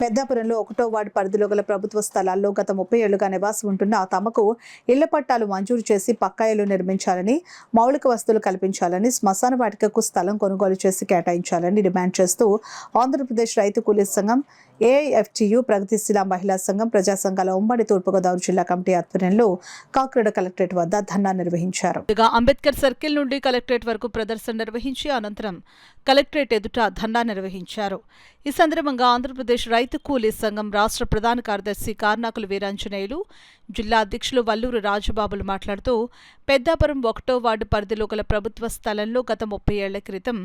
పెద్దాపురంలో 1వ వార్డు పరిధిలో గల ప్రభుత్వ స్థలాల్లో గత 30 ఏళ్లుగా నివాసం ఉంటున్న తమకు ఇళ్ల పట్టాలు మంజూరు చేసి పక్కా ఇళ్లు నిర్మించాలని, మౌలిక వసతులు కల్పించాలని, శ్మశాన వాటికకు స్థలం కొనుగోలు చేసి కేటాయించాలని డిమాండ్ చేస్తూ ఆంధ్రప్రదేశ్ రైతు కూలీ సంఘం, ఏఐఎఫ్టియు, ప్రగతిశీల మహిళా సంఘం, ప్రజా సంఘాల ఉమ్మడి తూర్పుగోదావరి జిల్లా కమిటీ ఆధ్వర్యంలో కాకినాడ కలెక్టరేట్ వద్ద ధర్నా నిర్వహించారు. అంబేద్కర్ సర్కిల్ నుండి కలెక్టరేట్ వరకు ప్రదర్శన నిర్వహించి అనంతరం కలెక్టరేట్ ఎదుట ధర్నా నిర్వహించారు. ఈ సందర్భంగా ఆంధ్రప్రదేశ్ రైతు కూలీ సంఘం రాష్ట్ర ప్రధాన కార్యదర్శి కార్నాకుల వీరాంజనేయులు, జిల్లా అధ్యక్షులు వల్లూరు రాజబాబులు మాట్లాడుతూ పెద్దాపురం 1వ వార్డు పరిధిలో గల ప్రభుత్వ స్థలంలో గత 30 ఏళ్ల క్రితం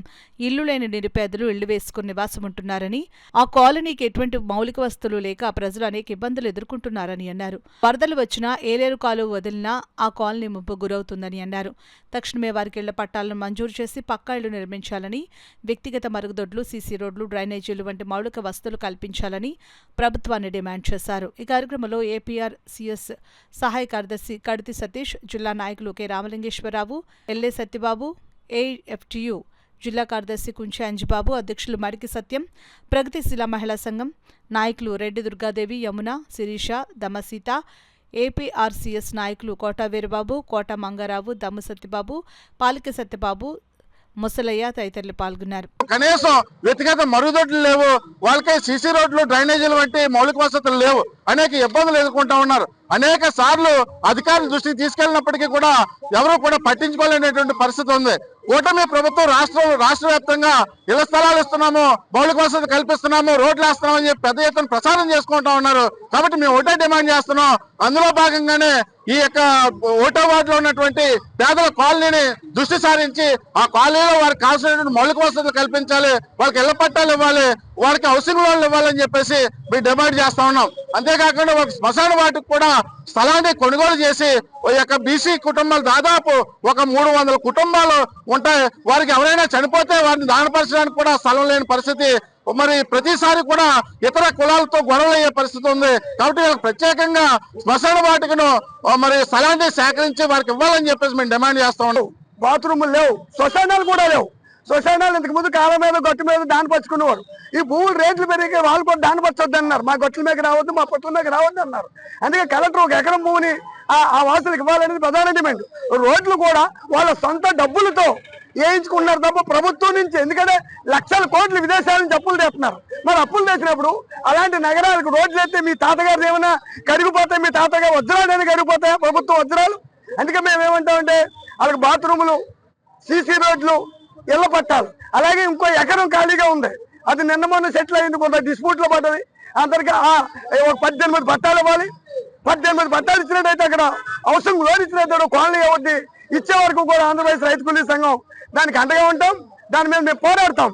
ఇల్లు లేని నిరుపేదలు ఇళ్లు వేసుకుని నివాసముంటున్నారని, ఆ కాలనీకి ఎటువంటి మౌలిక వస్తువులు లేక ప్రజలు అనేక ఇబ్బందులు ఎదుర్కొంటున్నారని అన్నారు. వరదలు వచ్చినా ఏలేరు కాలువ వదిలినా ఆ కాలనీ ముప్పు గురవుతుందని అన్నారు. తక్షణమే వారికి ఇళ్ల పట్టాలను మంజూరు చేసి పక్కా ఇళ్లు నిర్మించాలని, వ్యక్తిగత మరుగుదొడ్లు, సీసీ రోడ్లు, డ్రైనేజీలు వంటి మౌలిక వసతులు కల్పించాలని ప్రభుత్వాన్ని డిమాండ్ చేశారు. ఈ కార్యక్రమంలో ఏపీఆర్ సిఎస్ సహాయ కార్యదర్శి కడితి సతీష్, జిల్లా నాయకులు K Ramalingeswararao, LA Satyababu, AFTU జిల్లా కార్యదర్శి కుంచె అంజిబాబు, అధ్యక్షులు మడికి సత్యం, ప్రగతిశీల మహిళా సంఘం నాయకులు రెడ్డి దుర్గాదేవి, యమున, శిరీష, దమసీత, ఏపీఆర్సీఎస్ నాయకులు కోట వీరబాబు, కోట మంగారావు, దమ్ము సత్యబాబు, పాలిక సత్యబాబు, ముసలయ్య తదితరులు పాల్గొన్నారు. కనీసం వ్యక్తిగత మరుగుదొడ్లు లేవు, వాళ్ళకే సీసీ రోడ్లు, డ్రైనేజీలు వంటి మౌలిక వసతులు లేవు, అనేక ఇబ్బందులు ఎదుర్కొంటూ ఉన్నారు. అనేక సార్లు అధికారుల దృష్టికి తీసుకెళ్లినప్పటికీ కూడా ఎవరు కూడా పట్టించుకోలేనటువంటి పరిస్థితి ఉంది. కూటమి ప్రభుత్వం రాష్ట్ర వ్యాప్తంగా ఇళ్ల స్థలాలు ఇస్తున్నాము, మౌలిక వసతులు కల్పిస్తున్నాము, రోడ్లు వేస్తున్నాం అని చెప్పి పెద్ద ఎత్తున ప్రచారం చేసుకుంటా ఉన్నారు. కాబట్టి మేము ఒకటే డిమాండ్ చేస్తున్నాం. అందులో భాగంగానే ఈ యొక్క 1వ వార్డులో ఉన్నటువంటి పేదల కాలనీని దృష్టి సారించి ఆ కాలనీలో వారికి కావాల్సినటువంటి మౌలిక వసతులు కల్పించాలి, వాళ్ళకి ఇళ్ల పట్టాలు ఇవ్వాలి, వారికి హౌసింగ్ లోన్లు ఇవ్వాలని చెప్పేసి మేము డిమాండ్ చేస్తా ఉన్నాం. అంతేకాకుండా ఒక శ్మశాన వాటికి కూడా స్థలాన్ని కొనుగోలు చేసి ఈ యొక్క బీసీ కుటుంబాలు దాదాపు ఒక 300 కుటుంబాలు ఉంటాయి. వారికి ఎవరైనా చనిపోతే వారిని దానపరచడానికి కూడా స్థలం లేని పరిస్థితి. మరి ప్రతిసారి కూడా ఇతర కులాలతో గొడవలు అయ్యే పరిస్థితి ఉంది. కాబట్టి వీళ్ళకి ప్రత్యేకంగా శ్మశాన వాటికను మరి స్థలాన్ని సేకరించి వారికి ఇవ్వాలని చెప్పేసి మేము డిమాండ్ చేస్తా ఉన్నాం. బాత్రూములు లేవు, శ్మశానాలు కూడా లేవు. శ్మశానాలు ఇంతకు ముందు కాలం మీద గట్టు మీద దానపరుచుకునేవారు. ఈ భూములు రేట్లు పెరిగి వాళ్ళు కూడా దానపరచొద్దు అన్నారు. మా గట్ల మీద రావద్దు, మా పొట్టుల మీద రావద్దు అన్నారు. అందుకే కలెక్టర్ 1 ఎకరం భూమిని ఆ వాసులకు ఇవ్వాలనేది ప్రధాన డిమాండ్. రోడ్లు కూడా వాళ్ళ సొంత డబ్బులతో వేయించుకుంటున్నారు తప్ప ప్రభుత్వం నుంచి. ఎందుకంటే లక్షల కోట్లు విదేశాల నుంచి అప్పులు తెస్తున్నారు. మరి అప్పులు తెచ్చినప్పుడు అలాంటి నగరాలకు రోడ్లు అయితే మీ తాతగారు ఏమైనా కరిగిపోతాయి, మీ తాతగారు వజ్రాలు కరిగిపోతాయా ప్రభుత్వ వజ్రాలు? అందుకే మేము ఏమంటామంటే వాళ్ళకి బాత్రూములు, సీసీ రోడ్లు, ఇళ్ల పట్టాలు. అలాగే ఇంకో ఎకరం ఖాళీగా ఉంది, అది నిన్న మొన్న సెటిల్ అయింది, కొంత డిస్ప్యూట్లో పడ్డది. అందరికీ 18 పట్టాలు ఇవ్వాలి. 18 పట్టాలు ఇచ్చినట్టయితే అక్కడ అవసరం లోన్ ఇచ్చినట్టు కాలనీ అవుద్ది. ఇచ్చే వరకు కూడా ఆంధ్రప్రదేశ్ రైతు కూలీ సంఘం దానికి అండగా ఉంటాం. దాని మీద మేము పోరాడతాం.